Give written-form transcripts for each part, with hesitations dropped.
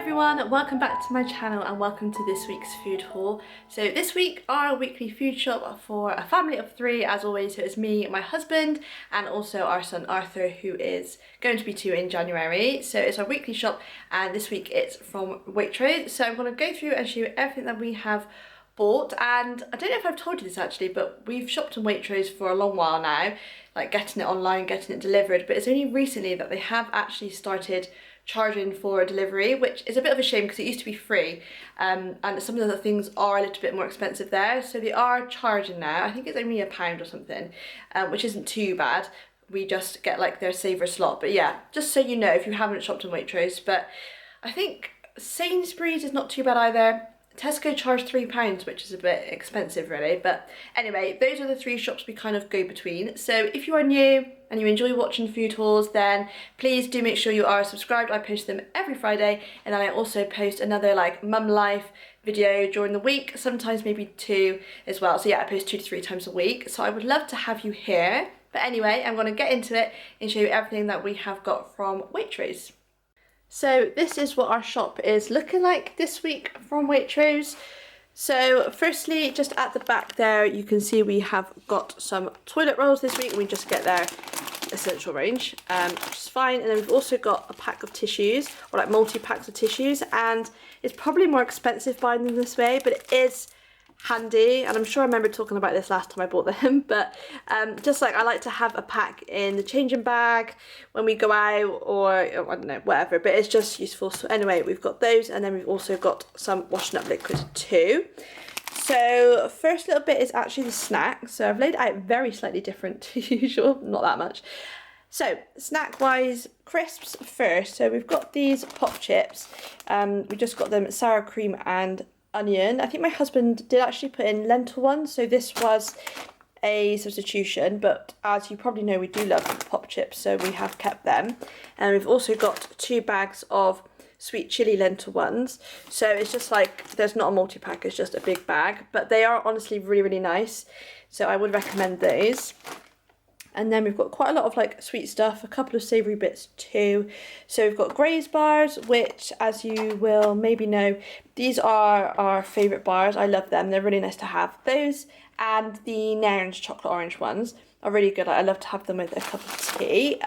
everyone, welcome back to my channel and welcome to this week's food haul. So this week our weekly food shop for a family of 3 as always. So it's me, my husband and also our son Arthur, who is going to be 2 in January. So it's our weekly shop and this week it's from Waitrose. So I'm going to go through and show you everything that we have bought, and I don't know if I've told you this actually, but we've shopped on Waitrose for a long while now, like getting it online, getting it delivered, but it's only recently that they have actually started charging for delivery, which is a bit of a shame because it used to be free, and some of the things are a little bit more expensive there, so they are charging now. I think it's only £1 or something, which isn't too bad. We just get like their saver slot, but yeah, just so you know if you haven't shopped on Waitrose. But I think Sainsbury's is not too bad either. Tesco charged £3, which is a bit expensive really, but anyway, those are the 3 shops we kind of go between. So if you are new and you enjoy watching food hauls, then please do make sure you are subscribed. I post them every Friday, and then I also post another like mum life video during the week, sometimes maybe 2 as well. So yeah, I post 2 to 3 times a week, so I would love to have you here. But anyway, I'm going to get into it and show you everything that we have got from Waitrose. So this is what our shop is looking like this week from Waitrose. So firstly, just at the back there, you can see we have got some toilet rolls this week. We just get their essential range, which is fine. And then we've also got a pack of tissues, or like multi-packs of tissues. And it's probably more expensive buying them this way, but it is handy, and I'm sure I remember talking about this last time I bought them, but just like I like to have a pack in the changing bag when we go out, or I don't know, whatever, but it's just useful. So anyway, we've got those, and then we've also got some washing up liquid too. So first little bit is actually the snack. So I've laid it out very slightly different to usual, not that much. So snack wise, crisps first. So we've got these pop chips, we just got them sour cream and onion. I think my husband did actually put in lentil ones, so this was a substitution, but as you probably know, we do love pop chips, so we have kept them. And we've also got 2 bags of sweet chili lentil ones, so it's just like there's not a multi-pack, it's just a big bag, but they are honestly really nice, so I would recommend those. And then we've got quite a lot of like sweet stuff, a couple of savoury bits too. So we've got Graze bars, which as you will maybe know, these are our favourite bars. I love them, they're really nice to have. Those and the Nairn's chocolate orange ones are really good. I love to have them with a cup of tea.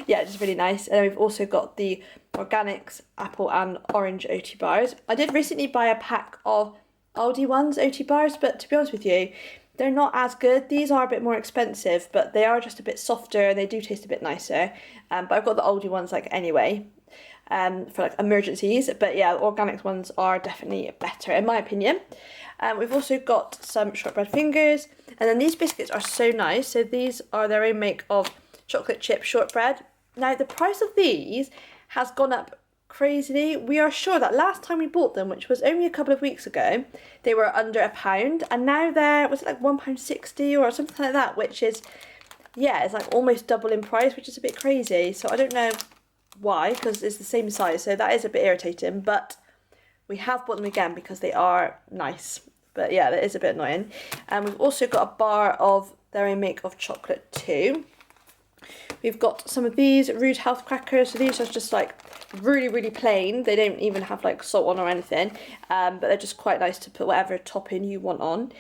Yeah, just really nice. And then we've also got the Organics apple and orange OT bars. I did recently buy a pack of Aldi ones OT bars, but to be honest with you, they're not as good. These are a bit more expensive, but they are just a bit softer and they do taste a bit nicer. But I've got the Aldi ones like anyway, for like emergencies. But yeah, the organic ones are definitely better in my opinion. We've also got some shortbread fingers, and then these biscuits are so nice. So these are their own make of chocolate chip shortbread. Now the price of these has gone up crazily. We are sure that last time we bought them, which was only a couple of weeks ago, they were under £1, and now they're, was it like £1.60 or something like that, which is, yeah, it's like almost double in price, which is a bit crazy. So I don't know why, because it's the same size, so that is a bit irritating, but we have bought them again because they are nice. But yeah, that is a bit annoying. And we've also got a bar of their own make of chocolate too. We've got some of these Rude Health crackers. So these are just like really plain. They don't even have like salt on or anything, but they're just quite nice to put whatever topping you want on.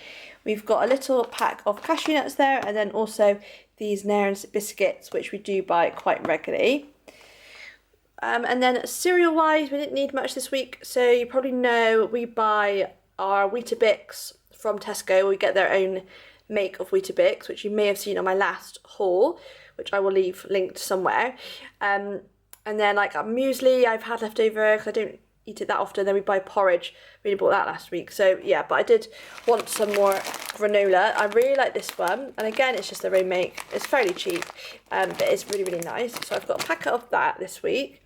We've got a little pack of cashew nuts there, and then also these Nairn's biscuits, which we do buy quite regularly. And then cereal wise, we didn't need much this week, so you probably know we buy our Weetabix from Tesco. We get their own make of Weetabix, which you may have seen on my last haul, which I will leave linked somewhere. And then like a muesli I've had left over because I don't eat it that often. Then we buy porridge. We only bought that last week. So yeah, but I did want some more granola. I really like this one. And again, it's just their own make. It's fairly cheap, but it's really nice. So I've got a packet of that this week.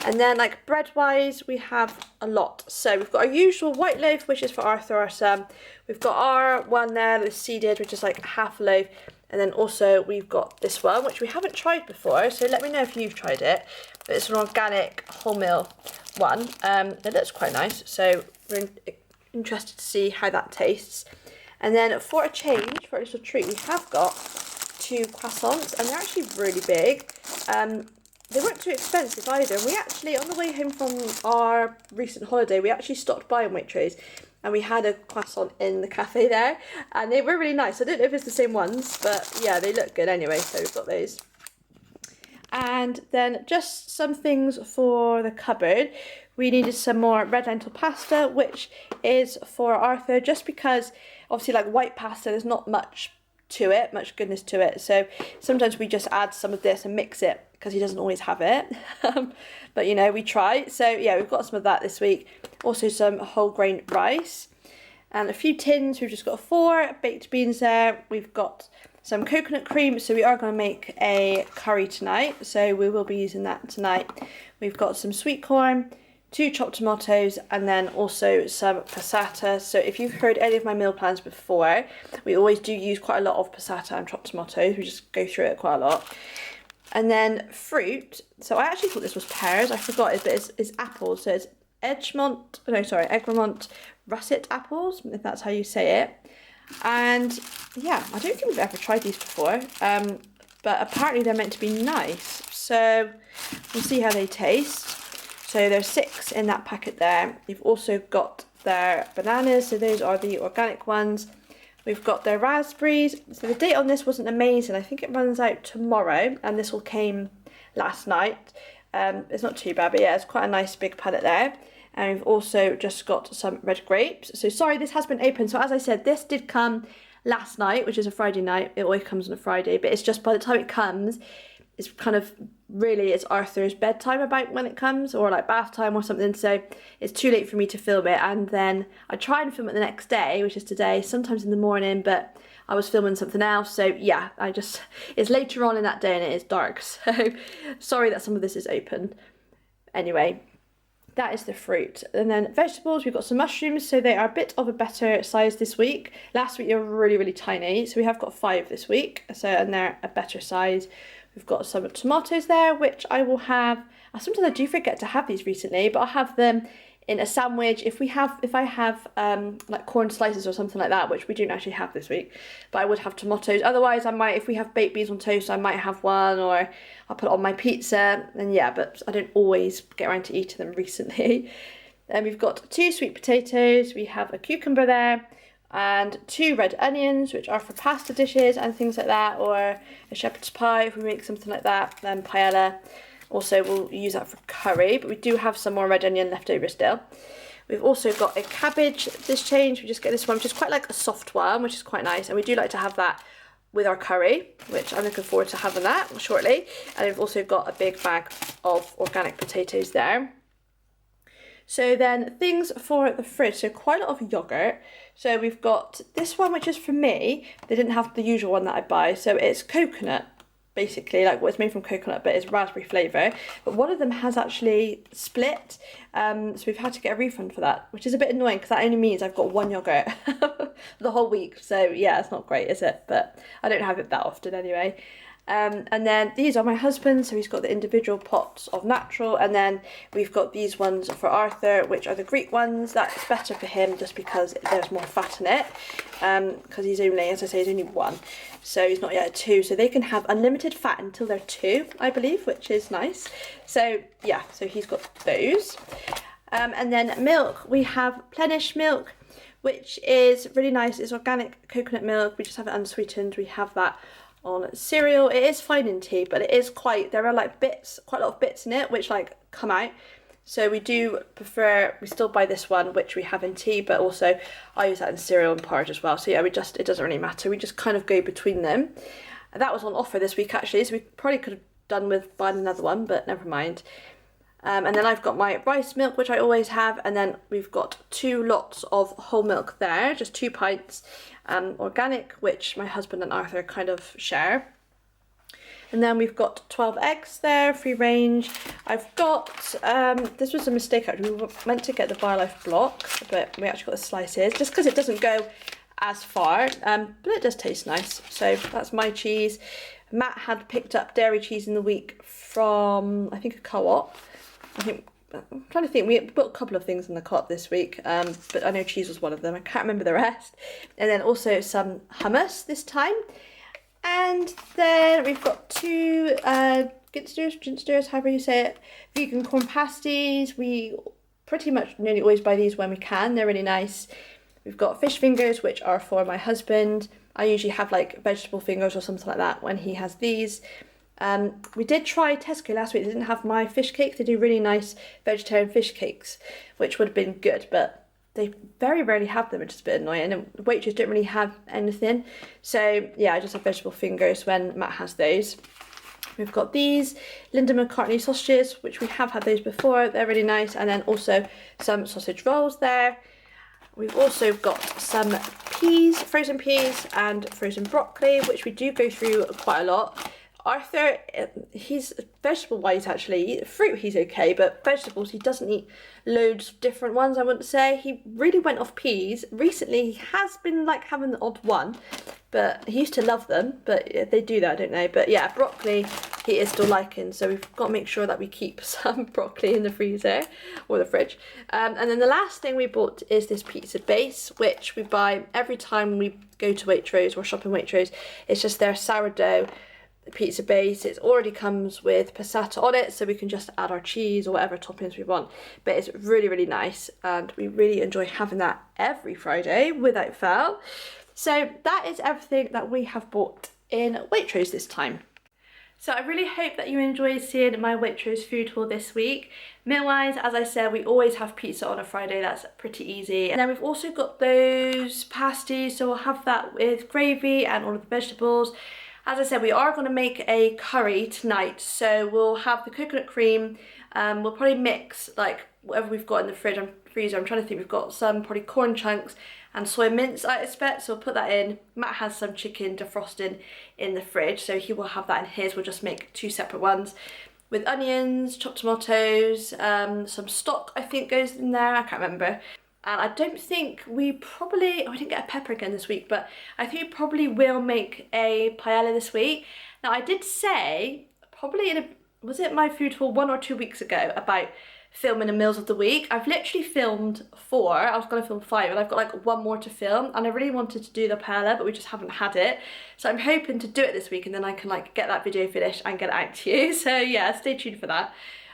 And then like bread wise, we have a lot. So we've got our usual white loaf, which is for Arthur, our son. We've got our one there that's seeded, which is like half a loaf. And then also we've got this one, which we haven't tried before, so let me know if you've tried it. But it's an organic wholemeal one. It looks quite nice, so we're interested to see how that tastes. And then for a change, for a little treat, we have got 2 croissants, and they're actually really big. they weren't too expensive either. And we actually, on the way home from our recent holiday, we actually stopped by in Waitrose and we had a croissant in the cafe there and they were really nice. I don't know if it's the same ones, but yeah, they look good anyway, so we've got those. And then just some things for the cupboard. We needed some more red lentil pasta, which is for Arthur, just because obviously like white pasta, there's not much to it, much goodness to it. So sometimes we just add some of this and mix it because he doesn't always have it. But you know, we try. So yeah, we've got some of that this week. Also some whole grain rice and a few tins. We've just got 4 baked beans there. We've got some coconut cream, so we are going to make a curry tonight, so we will be using that tonight. We've got some sweet corn, 2 chopped tomatoes, and then also some passata. So if you've heard any of my meal plans before, we always do use quite a lot of passata and chopped tomatoes. We just go through it quite a lot. And then fruit. So I actually thought this was pears. I forgot it, but it's apples. So it's Egremont russet apples, if that's how you say it. And yeah, I don't think we've ever tried these before, but apparently they're meant to be nice, so we'll see how they taste. So there's 6 in that packet there. You've also got their bananas, so those are the organic ones. We've got their raspberries. So the date on this wasn't amazing. I think it runs out tomorrow, and this all came last night. It's not too bad, but yeah, it's quite a nice big pallet there. And we've also just got some red grapes. So sorry, this has been opened. So as I said, this did come last night, which is a Friday night. It always comes on a Friday, but it's just by the time it comes, it's kind of really, it's Arthur's bedtime about when it comes, or like bath time or something. So it's too late for me to film it. And then I try and film it the next day, which is today, sometimes in the morning, but I was filming something else. So yeah, it's later on in that day and it is dark. So sorry that some of this is open. Anyway, that is the fruit. And then vegetables, we've got some mushrooms, so they are a bit of a better size this week. Last week they were really, really tiny, so we have got 5 this week, and they're a better size. We've got some tomatoes there, which I will have. Sometimes I do forget to have these recently, but I'll have them in a sandwich. If I have like corn slices or something like that, which we don't actually have this week, but I would have tomatoes. Otherwise, I might, if we have baked beans on toast, I might have one, or I'll put it on my pizza. And yeah, but I don't always get around to eating them recently. Then we've got 2 sweet potatoes. We have a cucumber there, and 2 red onions, which are for pasta dishes and things like that, or a shepherd's pie if we make something like that. Then paella. Also, we'll use that for curry, but we do have some more red onion left over still. We've also got a cabbage this change. We just get this one, which is quite like a soft one, which is quite nice. And we do like to have that with our curry, which I'm looking forward to having that shortly. And we've also got a big bag of organic potatoes there. So then things for the fridge, so quite a lot of yogurt. So we've got this one, which is for me. They didn't have the usual one that I buy. So it's coconut, basically, like what's made from coconut, but it's raspberry flavour. But one of them has actually split, so we've had to get a refund for that, which is a bit annoying because that only means I've got 1 yogurt the whole week. So yeah, it's not great, is it? But I don't have it that often anyway. And then these are my husband's, so he's got the individual pots of natural, and then we've got these ones for Arthur, which are the Greek ones. That's better for him just because there's more fat in it, because he's only, as I say, he's only 1, so he's not yet at 2, so they can have unlimited fat until they're 2, I believe, which is nice. So yeah, so he's got those. And then milk, we have Plenish milk, which is really nice. It's organic coconut milk. We just have it unsweetened. We have that on cereal. It is fine in tea, but it is quite, there are like bits, quite a lot of bits in it which like come out, so we do prefer, we still buy this one which we have in tea, but also I use that in cereal and porridge as well. So yeah, it doesn't really matter, we just kind of go between them. And that was on offer this week actually, so we probably could have done with buying another one, but never mind. And then I've got my rice milk, which I always have, and then we've got 2 lots of whole milk there, just 2 pints, organic, which my husband and Arthur kind of share. And then we've got 12 eggs there, free range. I've got, this was a mistake actually, we were meant to get the BioLife blocks, but we actually got the slices, just because it doesn't go as far, but it does taste nice. So that's my cheese. Matt had picked up dairy cheese in the week from, I think, a co-op. I'm trying to think, we bought a couple of things in the co-op this week, but I know cheese was one of them. I can't remember the rest. And then also some hummus this time. And then we've got two ginsters, however you say it, vegan corn pasties. We pretty much nearly always buy these when we can. They're really nice. We've got fish fingers, which are for my husband. I usually have like vegetable fingers or something like that when he has these. We did try Tesco last week. They didn't have my fish cakes. They do really nice vegetarian fish cakes, which would have been good, but they very rarely have them, which is a bit annoying. And Waitrose don't really have anything. So yeah, I just have vegetable fingers when Matt has those. We've got these Linda McCartney sausages, which we have had those before. They're really nice. And then also some sausage rolls there. We've also got some peas, frozen peas and frozen broccoli, which we do go through quite a lot. Arthur, he's vegetable-wise actually. Fruit he's okay, but vegetables he doesn't eat loads of different ones, I wouldn't say. He really went off peas. Recently he has been like having the odd one, but he used to love them, but they do that, I don't know. But yeah, broccoli he is still liking, so we've got to make sure that we keep some broccoli in the freezer or the fridge. And then the last thing we bought is this pizza base, which we buy every time we go to Waitrose or shop in Waitrose. It's just their sourdough pizza base. It already comes with passata on it, so we can just add our cheese or whatever toppings we want, but it's really, really nice and we really enjoy having that every Friday without fail. So that is everything that we have bought in Waitrose this time. So I really hope that you enjoyed seeing my Waitrose food haul this week. Meal-wise, as I said, we always have pizza on a Friday. That's pretty easy. And then we've also got those pasties, so we'll have that with gravy and all of the vegetables. As I said, we are going to make a curry tonight, so we'll have the coconut cream. We'll probably mix like whatever we've got in the freezer. I'm trying to think. We've got some probably corn chunks and soy mince, I expect, so we'll put that in. Matt has some chicken defrosting in the fridge, so he will have that in his. We'll just make two separate ones with onions, chopped tomatoes, some stock I think goes in there, I can't remember. And I don't think we probably, we didn't get a pepper again this week, but I think we probably will make a paella this week. Now I did say, probably was it my food haul 1 or 2 weeks ago about filming a meals of the week? I've literally filmed 4, I was going to film 5, and I've got like 1 more to film, and I really wanted to do the paella, but we just haven't had it. So I'm hoping to do it this week, and then I can like get that video finished and get it out to you. So yeah, stay tuned for that.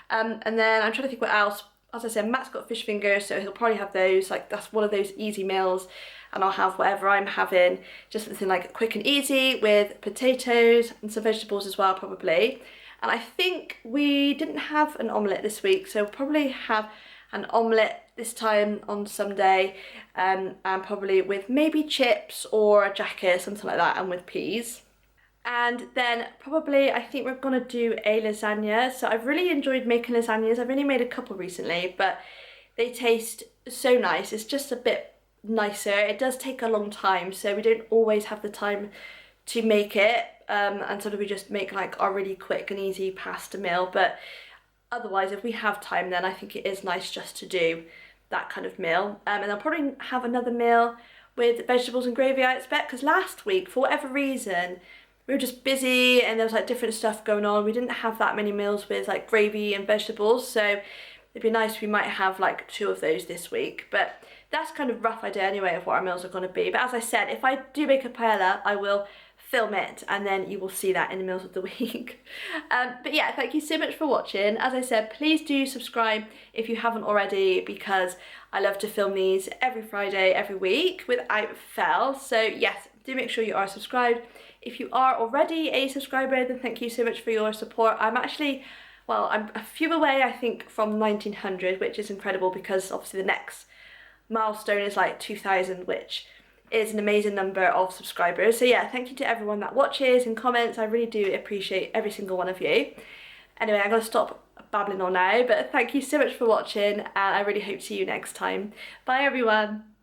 And then I'm trying to think what else. As I said, Matt's got fish fingers, so he'll probably have those. Like that's one of those easy meals, and I'll have whatever I'm having, just something like quick and easy with potatoes and some vegetables as well, probably. And I think we didn't have an omelette this week, so we'll probably have an omelette this time on Sunday, and probably with maybe chips or a jacket, something like that, and with peas. And then probably I think we're gonna do a lasagna. So I've really enjoyed making lasagnas. I've only made a couple recently, but they taste so nice. It's just a bit nicer. It does take a long time, so we don't always have the time to make it. And sort of we just make like our really quick and easy pasta meal. But otherwise, if we have time, then I think it is nice just to do that kind of meal. And I'll probably have another meal with vegetables and gravy, I expect, because last week, for whatever reason, we were just busy and there was like different stuff going on. We didn't have that many meals with like gravy and vegetables, so it'd be nice if we might have like 2 of those this week. But that's kind of rough idea anyway of what our meals are going to be. But as I said, if I do make a paella, I will film it and then you will see that in the meals of the week. But yeah, thank you so much for watching. As I said, please do subscribe if you haven't already, because I love to film these every Friday, every week without fail. So yes, do make sure you are subscribed. If you are already a subscriber, then thank you so much for your support. I'm actually, well, I'm a few away, I think, from 1900, which is incredible because obviously the next milestone is like 2000, which is an amazing number of subscribers. So yeah, thank you to everyone that watches and comments. I really do appreciate every single one of you. Anyway, I'm going to stop babbling on now, but thank you so much for watching and I really hope to see you next time. Bye everyone.